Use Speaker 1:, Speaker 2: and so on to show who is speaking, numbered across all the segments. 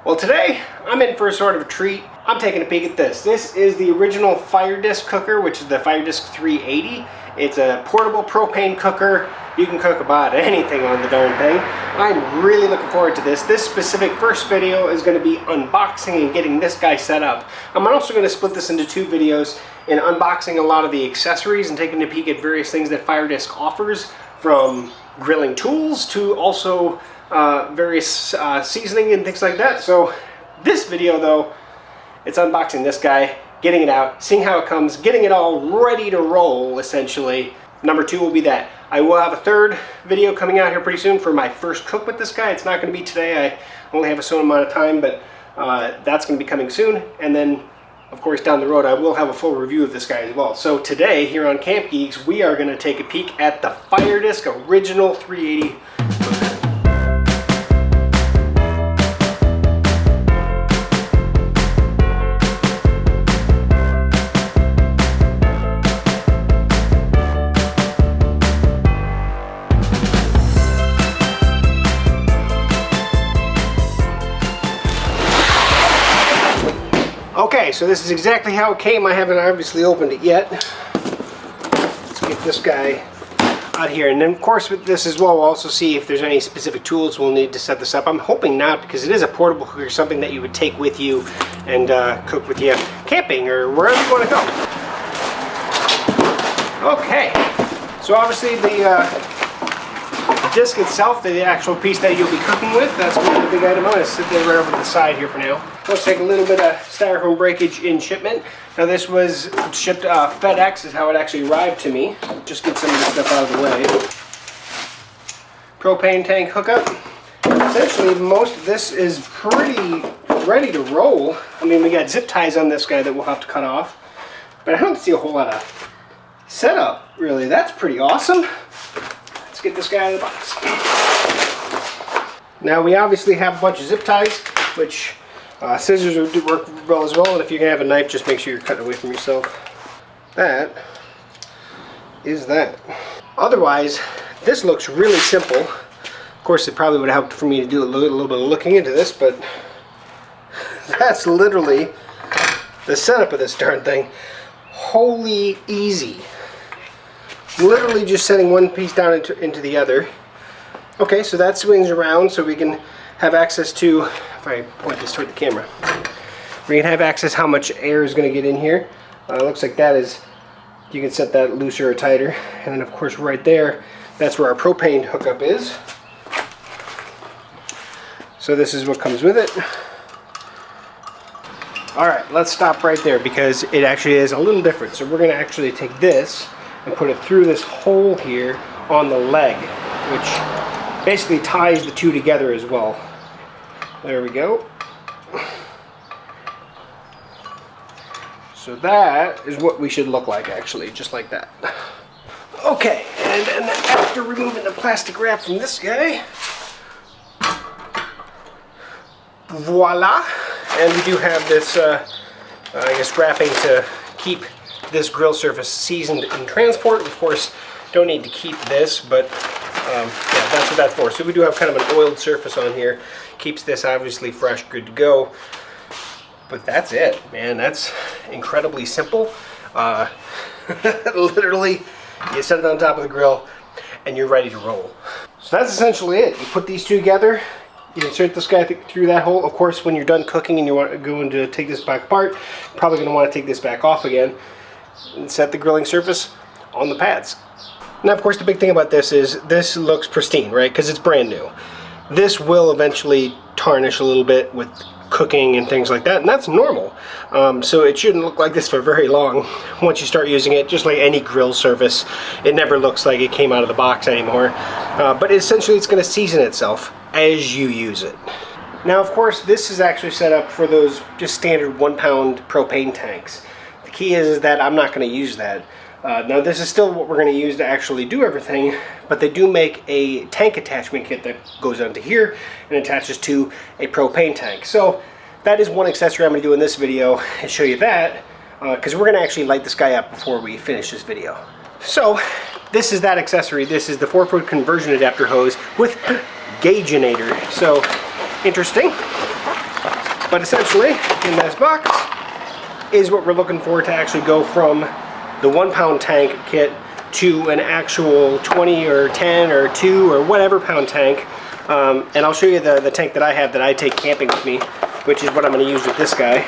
Speaker 1: Well, today I'm in for a sort of a treat. I'm taking a peek at this. This is the original FireDisc cooker, which is the FireDisc 380. It's a portable propane cooker. You can cook about anything on the darn thing. I'm really looking forward to this. This specific first video is going to be unboxing and getting this guy set up. I'm also going to split this into two videos in unboxing a lot of the accessories and taking a peek at various things that FireDisc offers, from grilling tools to also various seasoning and things like that. So this video though, it's unboxing this guy, getting it out, seeing how it comes, getting it all ready to roll essentially. Number two will be that. I will have a third video coming out here pretty soon for my first cook with this guy. It's not going to be today. I only have a certain amount of time, but that's going to be coming soon. And then of course down the road I will have a full review of this guy as well. So today here on CampGeeks we are going to take a peek at the FireDisc original 380. Okay, so this is exactly how it came. I haven't obviously opened it yet. Let's get this guy out here. And then of course with this as well, we'll also see if there's any specific tools we'll need to set this up. I'm hoping not, because it is a portable cooker, something that you would take with you and cook with you camping or wherever you want to go. Okay, so obviously the disc itself, the actual piece that you'll be cooking with, that's going to be the big item. I'm going to sit there right over to the side here for now. Let's take a little bit of styrofoam breakage in shipment. Now this was shipped FedEx is how it actually arrived to me. Just get some of this stuff out of the way. Propane tank hookup. Essentially most of this is pretty ready to roll. I mean, we got zip ties on this guy that we'll have to cut off, but I don't see a whole lot of setup really. That's pretty awesome. Let's get this guy out of the box. Now we obviously have a bunch of zip ties, which scissors would work well as well, and if you're going to have a knife, just make sure you're cutting away from yourself. That is that. Otherwise, this looks really simple. Of course, it probably would have helped for me to do a little bit of looking into this, but that's literally the setup of this darn thing. Holy easy. Literally just setting one piece down into the other. Okay, so that swings around so we can have access to, if I point this toward the camera, we can have access how much air is going to get in here. Looks like that is, you can set that looser or tighter. And then of course right there, that's where our propane hookup is. So this is what comes with it. Alright, let's stop right there because it actually is a little different. So we're going to actually take this and put it through this hole here on the leg, which basically ties the two together as well. There we go. So that is what we should look like, actually, just like that. Okay, and then after removing the plastic wrap from this guy, voila, and we do have this, I guess, wrapping to keep this grill surface seasoned in transport. Of course, don't need to keep this, but yeah, that's what that's for. So we do have kind of an oiled surface on here. Keeps this obviously fresh, good to go. But that's it, man. That's incredibly simple. Literally, you set it on top of the grill and you're ready to roll. So that's essentially it. You put these two together, you insert this guy through that hole. Of course, when you're done cooking and you're going to take this back apart, you're probably going to want to take this back off again and set the grilling surface on the pads. Now, of course, the big thing about this is this looks pristine, right? Because it's brand new. This will eventually tarnish a little bit with cooking and things like that, and that's normal. So it shouldn't look like this for very long. Once you start using it, just like any grill surface, it never looks like it came out of the box anymore. But essentially, it's going to season itself as you use it. Now, of course, this is actually set up for those just standard 1-pound propane tanks. The key is that I'm not going to use that. Now this is still what we're going to use to actually do everything, but they do make a tank attachment kit that goes onto here and attaches to a propane tank. So that is one accessory I'm going to do in this video and show you that, because we're going to actually light this guy up before we finish this video. So this is that accessory. This is the 4-foot conversion adapter hose with gauginator. So interesting. But essentially, in this box is what we're looking for to actually go from the 1 pound tank kit to an actual 20 or 10 or 2 or whatever pound tank. And I'll show you the tank that I have that I take camping with me, which is what I'm going to use with this guy.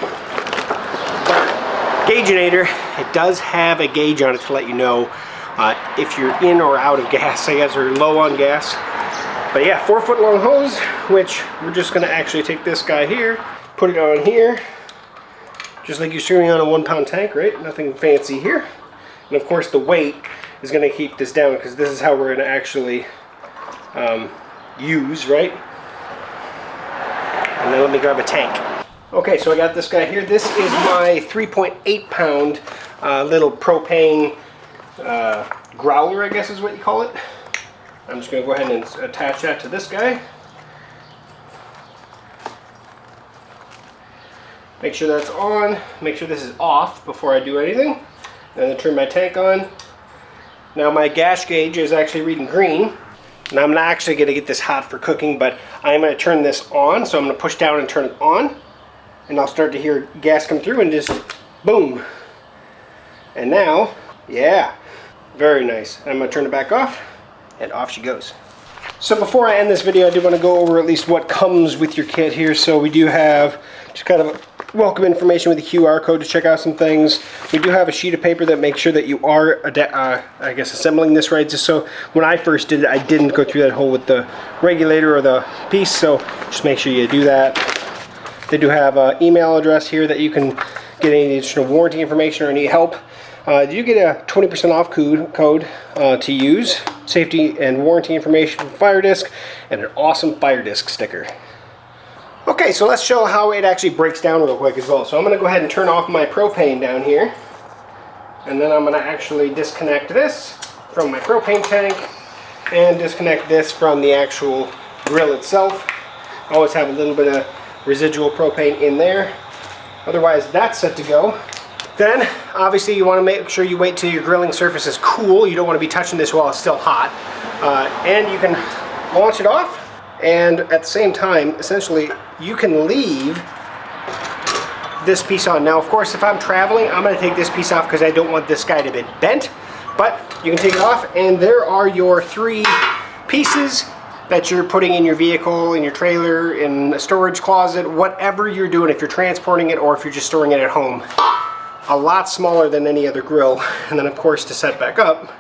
Speaker 1: Gauginator, it does have a gauge on it to let you know if you're in or out of gas, I guess, or low on gas. But yeah, 4 foot long hose, which we're just going to actually take this guy here, put it on here, just like you're screwing on a 1 pound tank, right? Nothing fancy here. And of course the weight is going to keep this down because this is how we're going to actually use, right? And then let me grab a tank. Okay, so I got this guy here. This is my 3.8 pound little propane growler, I guess is what you call it. I'm just going to go ahead and attach that to this guy. Make sure that's on. Make sure this is off before I do anything. And then turn my tank on. Now my gas gauge is actually reading green. And I'm not actually going to get this hot for cooking, but I'm going to turn this on. So I'm going to push down and turn it on. And I'll start to hear gas come through and just boom. And now, yeah, very nice. I'm going to turn it back off. And off she goes. So before I end this video, I do want to go over at least what comes with your kit here. So we do have just kind of welcome information with a QR code to check out some things. We do have a sheet of paper that makes sure that you are, I guess, assembling this right. Just so when I first did it, I didn't go through that hole with the regulator or the piece. So just make sure you do that. They do have an email address here that you can get any additional warranty information or any help. You get a 20% off code to use, safety and warranty information from FireDisc, and an awesome FireDisc sticker. Okay, so let's show how it actually breaks down real quick as well. So I'm going to go ahead and turn off my propane down here, and then I'm going to actually disconnect this from my propane tank and disconnect this from the actual grill itself. I always have a little bit of residual propane in there. Otherwise, that's set to go. Then, obviously, you want to make sure you wait till your grilling surface is cool. You don't want to be touching this while it's still hot. And you can launch it off, and at the same time, essentially, you can leave this piece on. Now, of course, if I'm traveling, I'm going to take this piece off because I don't want this guy to be bent. But you can take it off, and there are your 3 pieces that you're putting in your vehicle, in your trailer, in a storage closet, whatever you're doing, if you're transporting it or if you're just storing it at home. A lot smaller than any other grill. And then of course to set back up,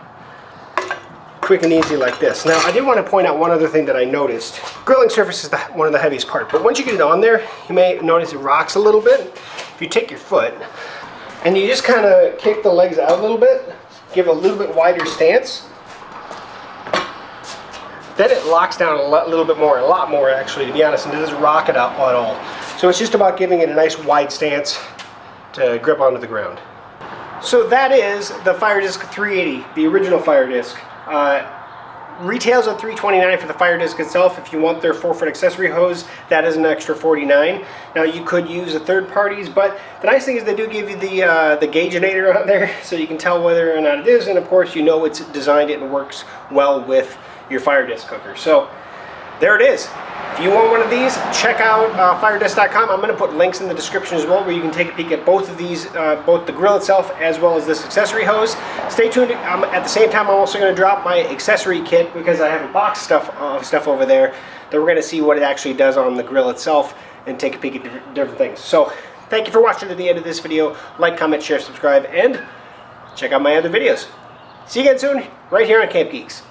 Speaker 1: quick and easy like this. Now I did want to point out one other thing that I noticed. Grilling surface is one of the heaviest parts, but once you get it on there, you may notice it rocks a little bit. If you take your foot and you just kind of kick the legs out a little bit, give a little bit wider stance, then it locks down a little bit more, a lot more actually, to be honest, and it doesn't rock it out at all. So it's just about giving it a nice wide stance to grip onto the ground. So that is the FireDisc 380, the original FireDisc. Retails at $329 for the FireDisc itself. If you want their 4-foot accessory hose, that is an extra $49. Now you could use a third party's, but the nice thing is they do give you the gauginator on there, so you can tell whether or not it is, and of course you know it's designed it and works well with your FireDisc cooker. So there it is. If you want one of these, check out FireDisc.com. I'm going to put links in the description as well where you can take a peek at both of these, both the grill itself as well as this accessory hose. Stay tuned. At the same time, I'm also going to drop my accessory kit because I have a box stuff over there that we're going to see what it actually does on the grill itself and take a peek at different things. So thank you for watching to the end of this video. Like, comment, share, subscribe, and check out my other videos. See you again soon, right here on CampGeeks.